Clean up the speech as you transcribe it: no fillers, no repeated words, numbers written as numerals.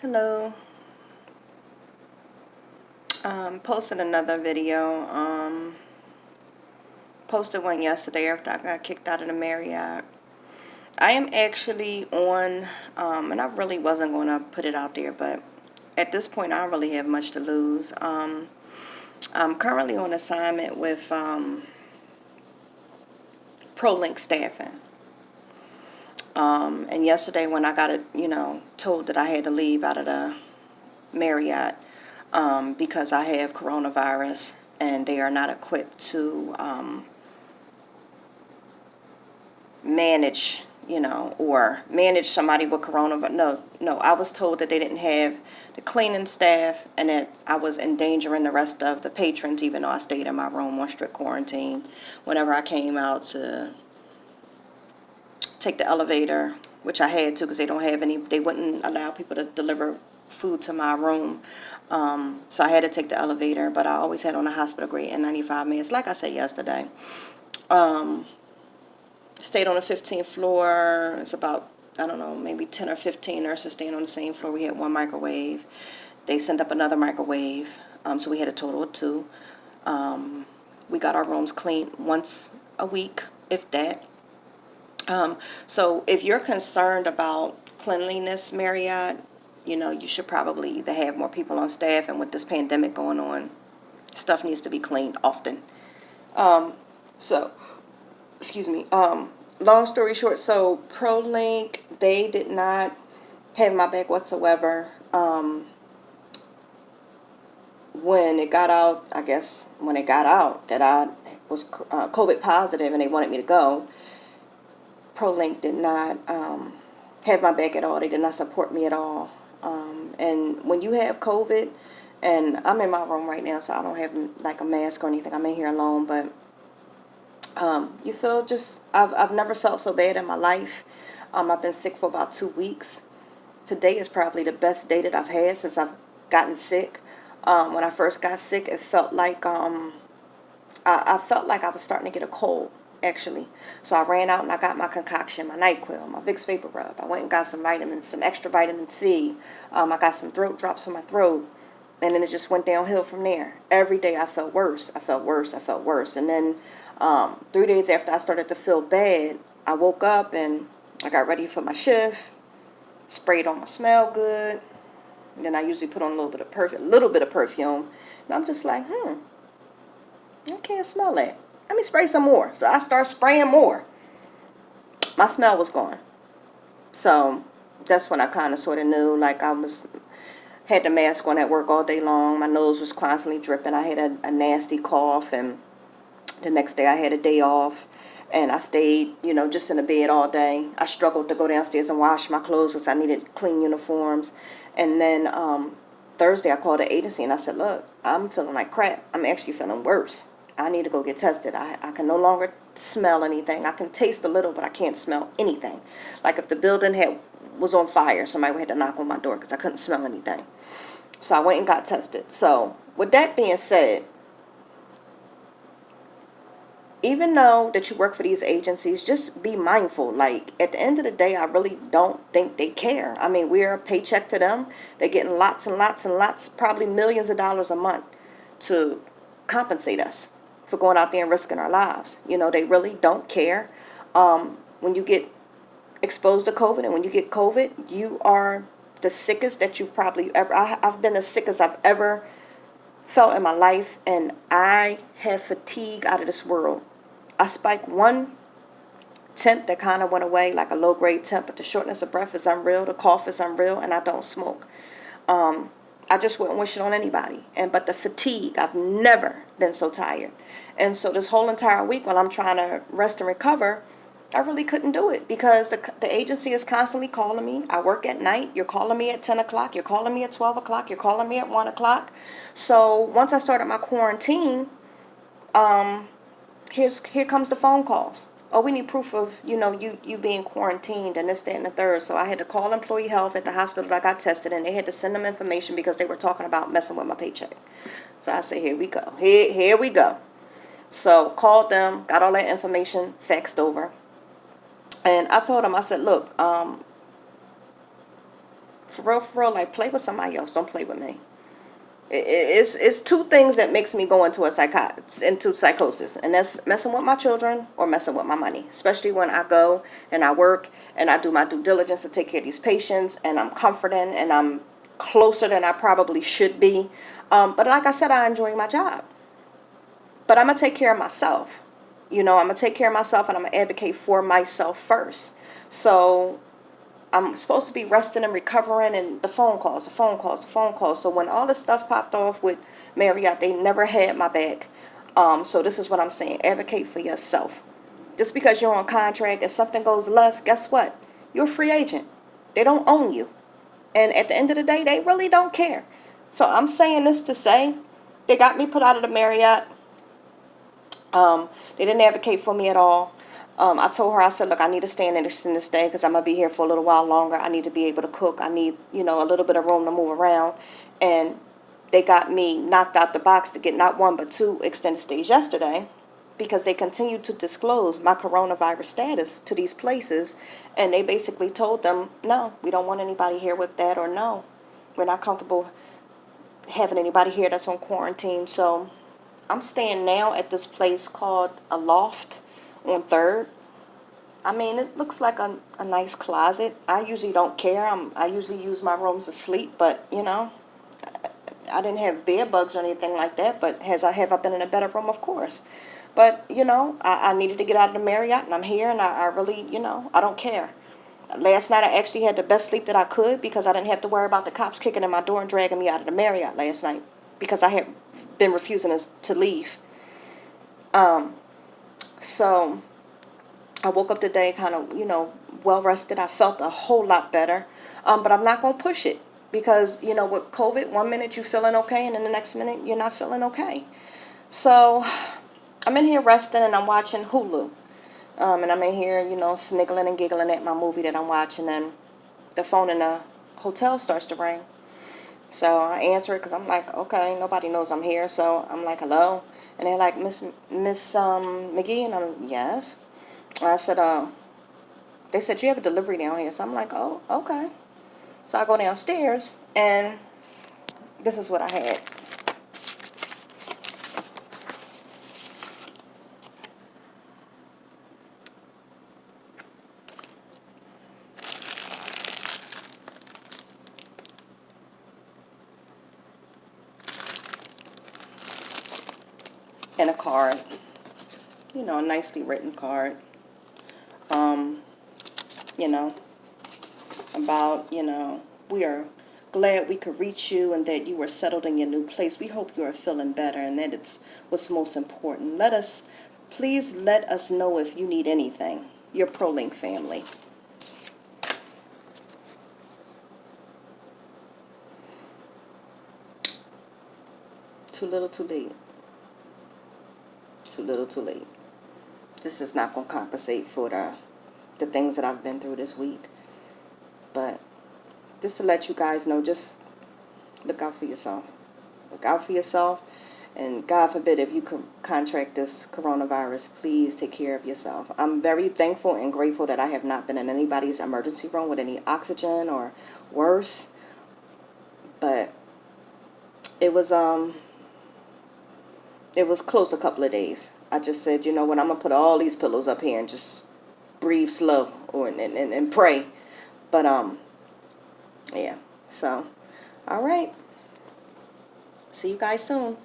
Hello. Posted another video. Posted one yesterday after I got kicked out of the Marriott. I am actually on, and I really wasn't going to put it out there, but at this point I don't really have much to lose. I'm currently on assignment with ProLink Staffing. And yesterday when I got told that I had to leave out of the Marriott, because I have coronavirus and they are not equipped to manage, or manage somebody with coronavirus. No, I was told that they didn't have the cleaning staff and that I was endangering the rest of the patrons, even though I stayed in my room on strict quarantine. Whenever I came out to take the elevator, which I had to because they wouldn't allow people to deliver food to my room. So I had to take the elevator, but I always had on a hospital grade N95 mask, like I said yesterday. Stayed on the 15th floor. It's about, I don't know, maybe 10 or 15 nurses staying on the same floor. We had one microwave. They sent up another microwave, so we had a total of two. We got our rooms cleaned once a week, if that. So if you're concerned about cleanliness, Marriott, you should probably either have more people on staff, and with this pandemic going on, stuff needs to be cleaned often. So, excuse me. Long story short, so ProLink, they did not have my back whatsoever. When it got out, I guess when it got out that I was COVID positive and they wanted me to go, ProLink did not have my back at all. They did not support me at all. And when you have COVID, and I'm in my room right now, so I don't have like a mask or anything. I'm in here alone, but you feel just, I've never felt so bad in my life. I've been sick for about 2 weeks. Today is probably the best day that I've had since I've gotten sick. When I first got sick, it felt like I felt like I was starting to get a cold, actually. So I ran out and I got my concoction, my NyQuil, my Vicks Vapor Rub. I went and got some vitamins, some extra vitamin C. I got some throat drops for my throat. And then it just went downhill from there. Every day I felt worse. I felt worse. I felt worse. And then 3 days after I started to feel bad, I woke up and I got ready for my shift, sprayed on my smell good. And then I usually put on a little bit of perfume. And I'm just like, I can't smell that. Let me spray some more. So I start spraying more. My smell was gone. So that's when I kind of sort of knew, like had the mask on at work all day long. My nose was constantly dripping. I had a nasty cough, and the next day I had a day off, and I stayed, just in the bed all day. I struggled to go downstairs and wash my clothes because I needed clean uniforms. And then Thursday I called the agency and I said, look, I'm feeling like crap. I'm actually feeling worse. I need to go get tested. I can no longer smell anything. I can taste a little, but I can't smell anything. Like if the building was on fire, somebody had to knock on my door because I couldn't smell anything. So I went and got tested. So with that being said, even though that you work for these agencies, just be mindful. Like at the end of the day, I really don't think they care. I mean, we're a paycheck to them. They're getting lots and lots and lots, probably millions of dollars a month to compensate us for going out there and risking our lives. They really don't care. When you get exposed to COVID, and when you get COVID, you are the sickest that you've probably ever. I've been the sickest I've ever felt in my life, and I have fatigue out of this world. I spiked one temp that kind of went away, like a low grade temp, but the shortness of breath is unreal, the cough is unreal, and I don't smoke. I just wouldn't wish it on anybody. But the fatigue, I've never been so tired. And so this whole entire week while I'm trying to rest and recover, I really couldn't do it because the agency is constantly calling me. I work at night. You're calling me at 10 o'clock. You're calling me at 12 o'clock. You're calling me at 1 o'clock. So once I started my quarantine, here comes the phone calls. Oh, we need proof of, you being quarantined and this, that, and the third. So I had to call employee health at the hospital that I got tested, and they had to send them information because they were talking about messing with my paycheck. So I said, here we go. Here we go. So called them, got all that information faxed over. And I told them, I said, look, For real, like, play with somebody else. Don't play with me. It's two things that makes me go into psychosis, and that's messing with my children or messing with my money. Especially when I go and I work and I do my due diligence to take care of these patients, and I'm comforting and I'm closer than I probably should be. But like I said, I enjoy my job. But I'm gonna take care of myself. I'm gonna take care of myself, and I'm gonna advocate for myself first. So I'm supposed to be resting and recovering, and the phone calls, the phone calls, the phone calls. So when all this stuff popped off with Marriott, they never had my back. So this is what I'm saying. Advocate for yourself. Just because you're on contract, if something goes left, guess what? You're a free agent. They don't own you. And at the end of the day, they really don't care. So I'm saying this to say, they got me put out of the Marriott. They didn't advocate for me at all. I told her, I said, look, I need to stay in this day because I'm going to be here for a little while longer. I need to be able to cook. I need, a little bit of room to move around. And they got me knocked out the box to get not one but two extended stays yesterday because they continued to disclose my coronavirus status to these places. And they basically told them, no, we don't want anybody here with that, or no, we're not comfortable having anybody here that's on quarantine. So I'm staying now at this place called a loft on 3rd. I mean, it looks like a nice closet. I usually don't care. I usually use my rooms to sleep, but I didn't have bed bugs or anything like that. But have I been in a better room? Of course. But I needed to get out of the Marriott, and I'm here, and I really, I don't care. Last night I actually had the best sleep that I could because I didn't have to worry about the cops kicking in my door and dragging me out of the Marriott last night because I had been refusing to leave. So I woke up today kind of, well rested. I felt a whole lot better. But I'm not going to push it because, with COVID, one minute you're feeling okay and then the next minute you're not feeling okay. So I'm in here resting and I'm watching Hulu. And I'm in here, sniggling and giggling at my movie that I'm watching, and the phone in the hotel starts to ring. So I answer it because I'm like, okay, nobody knows I'm here. So I'm like, hello. And they're like, Miss McGee? And I'm, yes. And I said, they said, you have a delivery down here. So I'm like, oh, okay. So I go downstairs, and this is what I had. And a card, a nicely written card, um, you know, about, we are glad we could reach you and that you are settled in your new place. We hope you are feeling better and that it's what's most important. Please let us know if you need anything. Your ProLink family. Too little, too late. Too little, too late. This is not going to compensate for the things that I've been through this week. But just to let you guys know, just look out for yourself. Look out for yourself. And God forbid if you contract this coronavirus, please take care of yourself. I'm very thankful and grateful that I have not been in anybody's emergency room with any oxygen or worse. But it was close a couple of days. I just said, you know what, I'm going to put all these pillows up here and just breathe slow and pray. But, yeah. So, all right. See you guys soon.